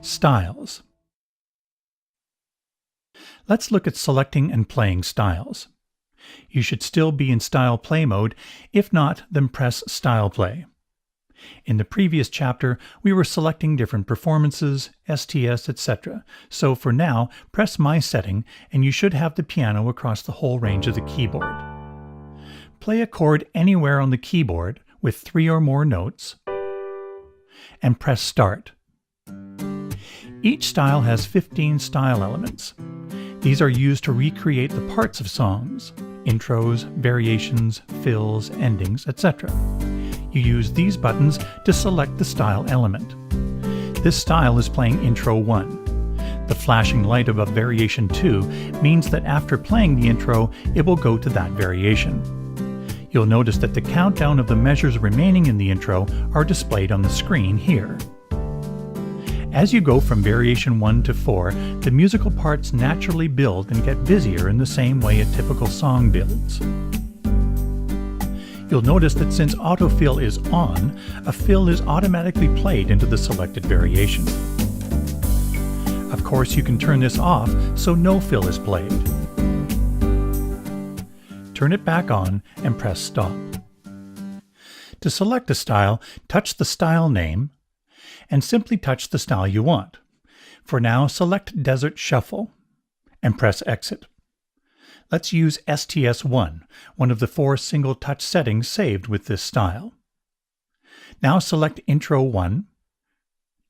Styles. Let's look at selecting and playing styles. You should still be in Style Play mode. If not, then press Style Play. In the previous chapter, we were selecting different performances, STS, etc. So for now, press My Setting and you should have the piano across the whole range of the keyboard. Play a chord anywhere on the keyboard with 3 or more notes and press Start. Each style has 15 style elements. These are used to recreate the parts of songs, intros, variations, fills, endings, etc. You use these buttons to select the style element. This style is playing Intro 1. The flashing light above Variation 2 means that after playing the intro, it will go to that variation. You'll notice that the countdown of the measures remaining in the intro are displayed on the screen here. As you go from Variation 1 to 4, the musical parts naturally build and get busier in the same way a typical song builds. You'll notice that since autofill is on, a fill is automatically played into the selected variation. Of course, you can turn this off so no fill is played. Turn it back on and press Stop. To select a style, touch the style name and simply touch the style you want. For now, select Desert Shuffle and press Exit. Let's use STS1, one of the 4 single-touch settings saved with this style. Now select Intro 1,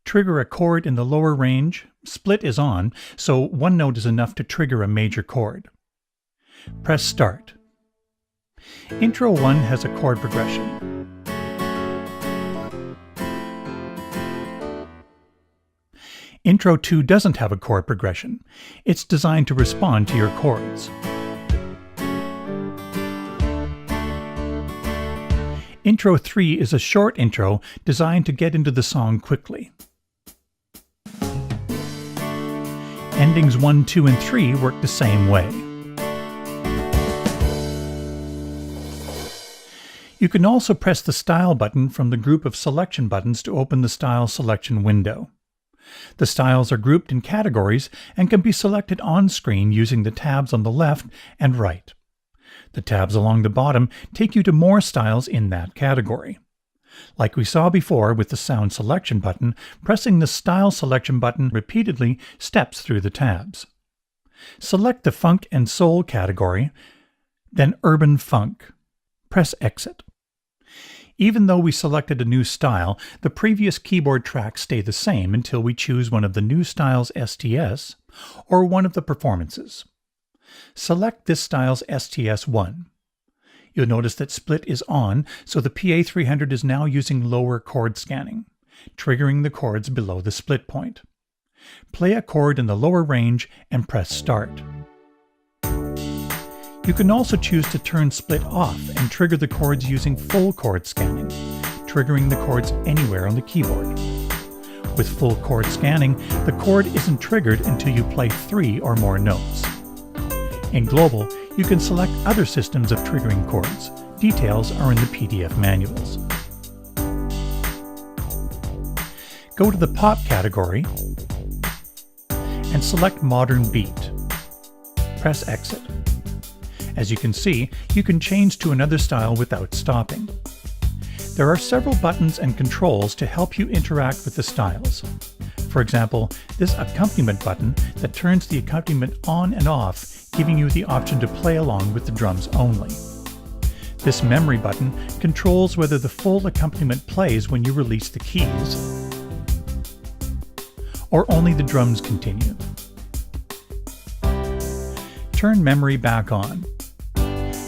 trigger a chord in the lower range. Split is on, so 1 note is enough to trigger a major chord. Press Start. Intro 1 has a chord progression. Intro 2 doesn't have a chord progression. It's designed to respond to your chords. Intro 3 is a short intro designed to get into the song quickly. Endings 1, 2, and 3 work the same way. You can also press the Style button from the group of selection buttons to open the Style selection window. The styles are grouped in categories and can be selected on screen using the tabs on the left and right. The tabs along the bottom take you to more styles in that category. Like we saw before with the Sound Selection button, pressing the Style Selection button repeatedly steps through the tabs. Select the Funk and Soul category, then Urban Funk. Press Exit. Even though we selected a new style, the previous keyboard tracks stay the same until we choose one of the new style's STS or one of the performances. Select this style's STS1. You'll notice that Split is on, so the PA300 is now using lower chord scanning, triggering the chords below the split point. Play a chord in the lower range and press Start. You can also choose to turn Split off and trigger the chords using full chord scanning, triggering the chords anywhere on the keyboard. With full chord scanning, the chord isn't triggered until you play 3 or more notes. In Global, you can select other systems of triggering chords. Details are in the PDF manuals. Go to the Pop category and select Modern Beat. Press Exit. As you can see, you can change to another style without stopping. There are several buttons and controls to help you interact with the styles. For example, this accompaniment button that turns the accompaniment on and off, giving you the option to play along with the drums only. This memory button controls whether the full accompaniment plays when you release the keys, or only the drums continue. Turn memory back on.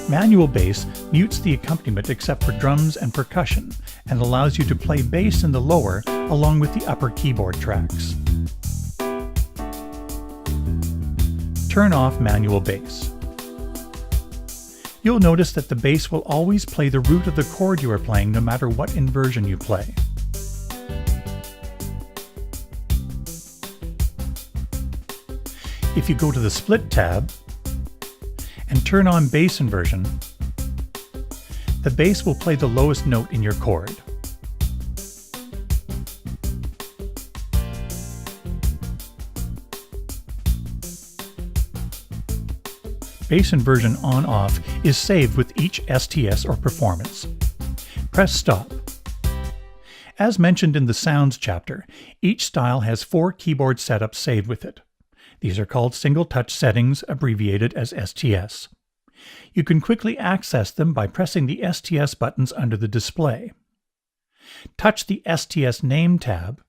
Manual bass mutes the accompaniment except for drums and percussion and allows you to play bass in the lower along with the upper keyboard tracks. Turn off manual bass. You'll notice that the bass will always play the root of the chord you are playing no matter what inversion you play. If you go to the Split tab and turn on bass inversion, the bass will play the lowest note in your chord. Bass inversion on-off is saved with each STS or performance. Press Stop. As mentioned in the Sounds chapter, each style has 4 keyboard setups saved with it. These are called single-touch settings, abbreviated as STS. You can quickly access them by pressing the STS buttons under the display. Touch the STS Name tab,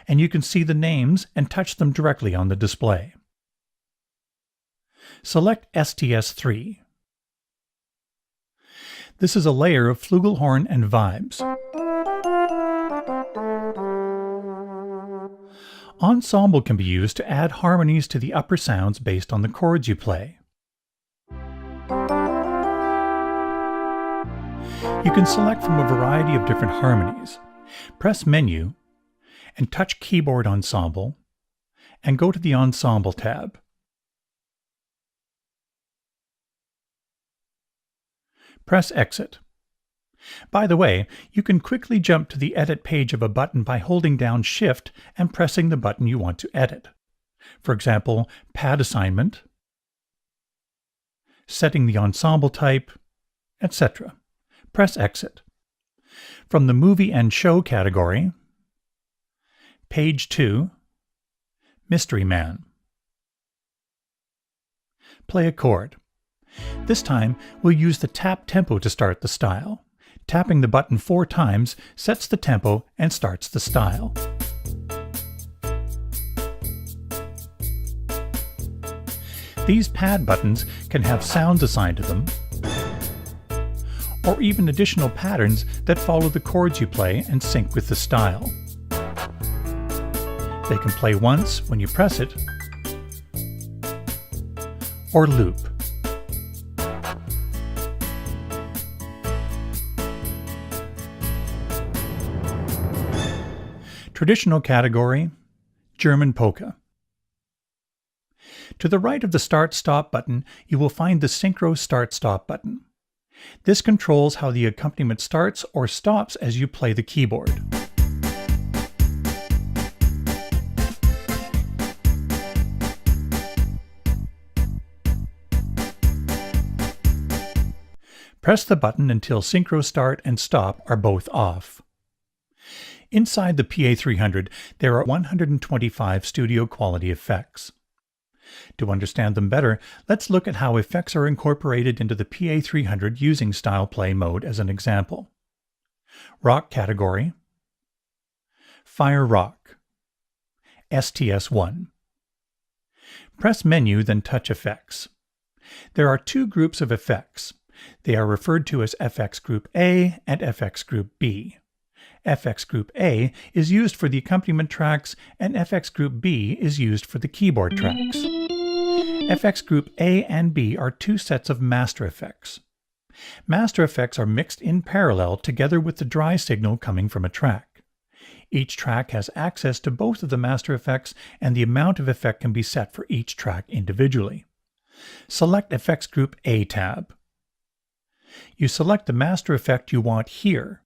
and you can see the names and touch them directly on the display. Select STS3. This is a layer of flugelhorn and vibes. Ensemble can be used to add harmonies to the upper sounds based on the chords you play. You can select from a variety of different harmonies. Press Menu and touch Keyboard Ensemble and go to the Ensemble tab. Press Exit. By the way, you can quickly jump to the edit page of a button by holding down Shift and pressing the button you want to edit. For example, pad assignment, setting the ensemble type, etc. Press Exit. From the Movie and Show category, Page 2, Mystery Man. Play a chord. This time, we'll use the tap tempo to start the style. Tapping the button 4 times sets the tempo and starts the style. These pad buttons can have sounds assigned to them, or even additional patterns that follow the chords you play and sync with the style. They can play once when you press it, or loop. Traditional category, German polka. To the right of the Start-Stop button, you will find the Synchro Start-Stop button. This controls how the accompaniment starts or stops as you play the keyboard. Press the button until Synchro Start and Stop are both off. Inside the PA300, there are 125 studio quality effects. To understand them better, let's look at how effects are incorporated into the PA300 using Style Play mode as an example. Rock category, Fire Rock, STS1. Press Menu, then touch Effects. There are 2 groups of effects. They are referred to as FX Group A and FX Group B. FX Group A is used for the accompaniment tracks, and FX Group B is used for the keyboard tracks. FX Group A and B are 2 sets of master effects. Master effects are mixed in parallel together with the dry signal coming from a track. Each track has access to both of the master effects, and the amount of effect can be set for each track individually. Select FX Group A tab. You select the master effect you want here,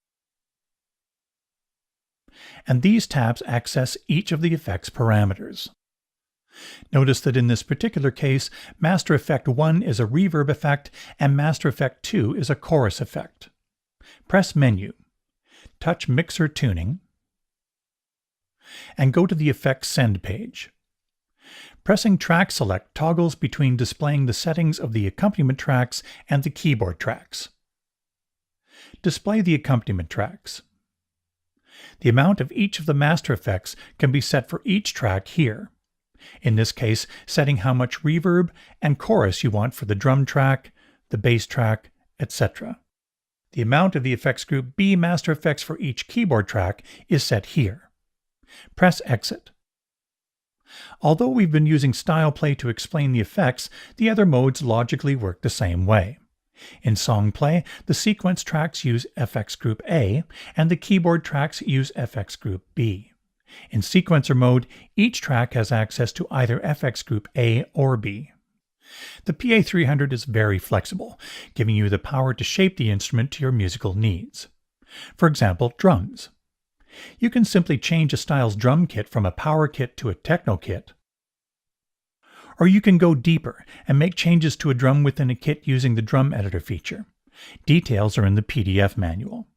and these tabs access each of the effect's parameters. Notice that in this particular case, Master Effect 1 is a reverb effect and Master Effect 2 is a chorus effect. Press Menu, touch Mixer Tuning, and go to the Effects Send page. Pressing Track Select toggles between displaying the settings of the accompaniment tracks and the keyboard tracks. Display the accompaniment tracks. The amount of each of the master effects can be set for each track here. In this case, setting how much reverb and chorus you want for the drum track, the bass track, etc. The amount of the Effects Group B master effects for each keyboard track is set here. Press Exit. Although we've been using Style Play to explain the effects, the other modes logically work the same way. In Song Play, the sequence tracks use FX Group A, and the keyboard tracks use FX Group B. In sequencer mode, each track has access to either FX Group A or B. The PA300 is very flexible, giving you the power to shape the instrument to your musical needs. For example, drums. You can simply change a style's drum kit from a power kit to a techno kit, Or you can go deeper and make changes to a drum within a kit using the Drum Editor feature. Details are in the PDF manual.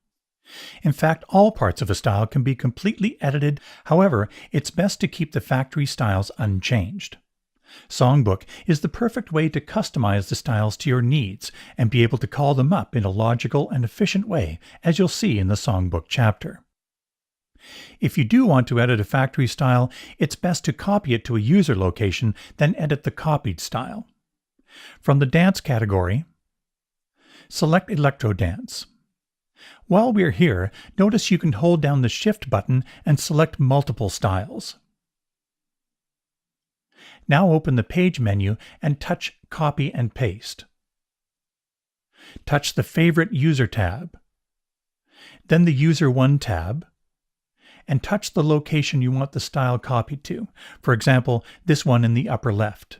In fact, all parts of a style can be completely edited. However, it's best to keep the factory styles unchanged. Songbook is the perfect way to customize the styles to your needs and be able to call them up in a logical and efficient way, as you'll see in the Songbook chapter. If you do want to edit a factory style, it's best to copy it to a user location, then edit the copied style. From the Dance category, select Electro Dance. While we're here, notice you can hold down the Shift button and select multiple styles. Now open the Page menu and touch Copy and Paste. Touch the Favorite User tab, then the User 1 tab, and touch the location you want the style copied to, for example, this one in the upper left.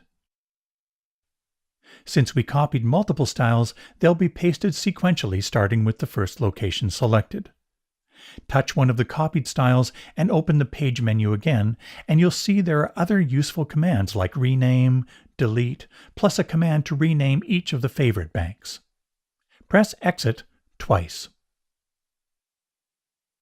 Since we copied multiple styles, they'll be pasted sequentially starting with the first location selected. Touch one of the copied styles and open the Page menu again, and you'll see there are other useful commands like Rename, Delete, plus a command to rename each of the favorite banks. Press Exit twice.